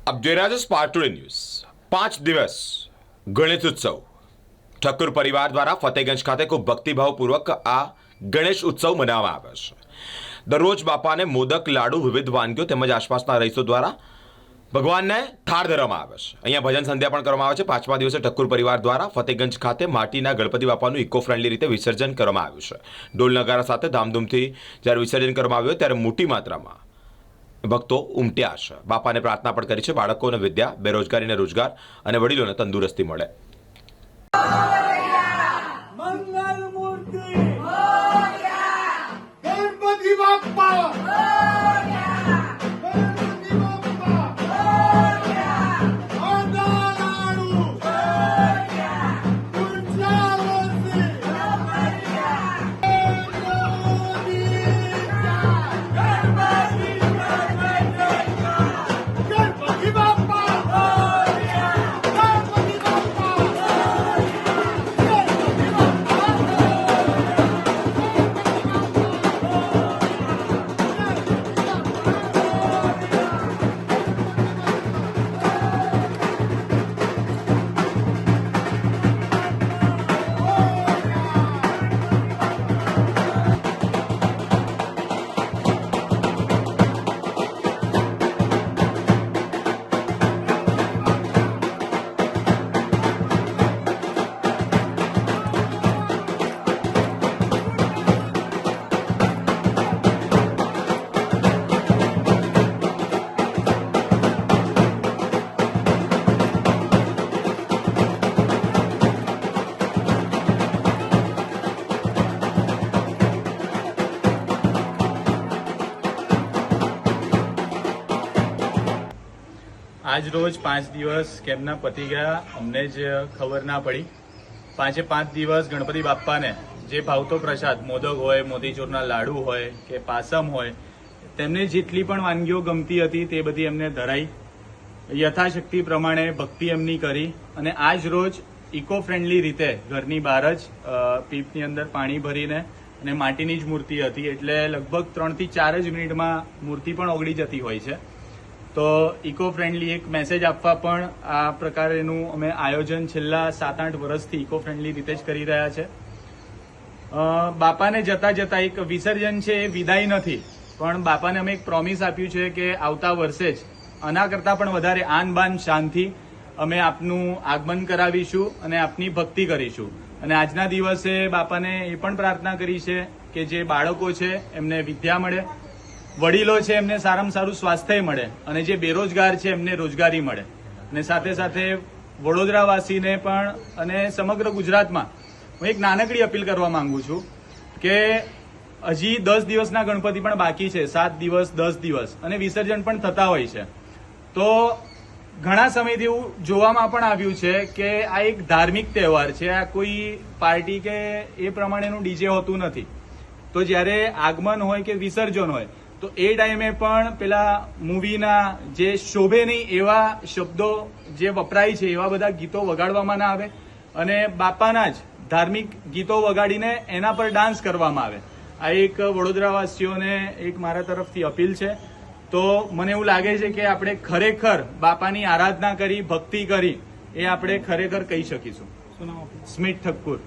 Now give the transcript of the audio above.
આપ જોઈ રહ્યા છો સ્પાર્ક ટુડે ન્યૂઝ। 5 દિવસ ગણેશ ઉત્સવ ઠક્કર પરિવાર દ્વારા ફતેગંજ ખાતે ખૂબ ભક્તિભાવપૂર્વક આ ગણેશ ઉત્સવ મનાવવામાં આવે છે। દરરોજ બાપાને મોદક, લાડુ, વિવિધ વાનગીઓ તેમજ આસપાસના રહીશો દ્વારા ભગવાનને થાળ ધરવામાં આવે છે। અહીંયા ભજન સંધ્યા પણ કરવામાં આવે છે। 5મા દિવસે ઠક્કર પરિવાર દ્વારા ફતેગંજ ખાતે માટીના ગણપતિ બાપાનું ઇકો ફ્રેન્ડલી રીતે વિસર્જન કરવામાં આવ્યું છે। ઢોલ નગારા સાથે ધામધૂમથી જ્યારે વિસર્જન કરવામાં આવ્યું ત્યારે મોટી માત્રામાં ભક્તો ઉમટ્યા છે। બાપાને પ્રાર્થના પણ કરી છે બાળકોને વિદ્યા, બેરોજગારીને રોજગાર અને વડીલોને તંદુરસ્તી મળે। મંગલ મૂર્તિ ગણપતિ બાપ્પા ગણપતિ બાપ્પા આંધારાણુ ઉર્જાવતી ગણપતિ બાપ્પા આજ રોજ 5 દિવસ કેમના પતી ગયા અમને જ ખબર ના પડી। 5 દિવસ ગણપતિ બાપ્પાને જે ભાવતો પ્રસાદ મોદક હોય, મોતીચૂરના લાડુ હોય કે પાસમ હોય, તેમને જેટલી પણ વાનગીઓ ગમતી હતી તે બધી એમને ધરાઈ, યથાશક્તિ પ્રમાણે ભક્તિ એમની કરી અને આજ રોજ ઇકો ફ્રેન્ડલી રીતે ઘરની બહાર જ પીપની અંદર પાણી ભરીને અને માટીની જ મૂર્તિ હતી એટલે લગભગ 3 થી 4 જ મિનિટમાં મૂર્તિ પણ ઓગળી જતી હોય છે। તો ઇકો ફ્રેન્ડલી એક મેસેજ આપવા પણ આ પ્રકારેનું અમે આયોજન છેલ્લા 7-8 વર્ષથી ઇકો ફ્રેન્ડલી રીતે જ કરી રહ્યા છે। બાપાને જતા જતા એક વિસર્જન છે એ વિદાય નથી, પણ બાપાને અમે એક પ્રોમિસ આપ્યું છે કે આવતા વર્ષે જ આના કરતાં પણ વધારે આન બાન શાનથી અમે આપનું આગમન કરાવીશું અને આપની ભક્તિ કરીશું। અને આજના દિવસે બાપાને એ પણ પ્રાર્થના કરી છે કે જે બાળકો છે એમને વિદ્યા મળે, વડીલો છે એમને સારામાં સારું સ્વાસ્થ્ય મળે અને જે બેરોજગાર છે એમને રોજગારી મળે। અને સાથે સાથે વડોદરાવાસીને પણ અને સમગ્ર ગુજરાતમાં હું એક નાનકડી અપીલ કરવા માંગુ છું કે હજી 10 દિવસના ગણપતિ પણ બાકી છે, 7 દિવસ 10 દિવસ અને વિસર્જન પણ થતા હોય છે। તો ઘણા સમયથી એવું જોવામાં પણ આવ્યું છે કે આ એક ધાર્મિક તહેવાર છે, આ કોઈ પાર્ટી કે એ પ્રમાણેનું ડીજે હોતું નથી। તો જ્યારે આગમન હોય કે વિસર્જન હોય તો એ ટાઈમે પણ પેલા મૂવીના જે શોભે નહીં એવા શબ્દો જે વપરાય છે એવા બધા ગીતો વગાડવામાં ના આવે અને બાપાના જ ધાર્મિક ગીતો વગાડીને એના પર ડાન્સ કરવામાં આવે। આ એક વડોદરાવાસીઓને એક મારા તરફથી અપીલ છે। તો મને એવું લાગે છે કે આપણે ખરેખર બાપાની આરાધના કરી, ભક્તિ કરી એ આપણે ખરેખર કહી શકીશું। સ્મિત ઠક્કર।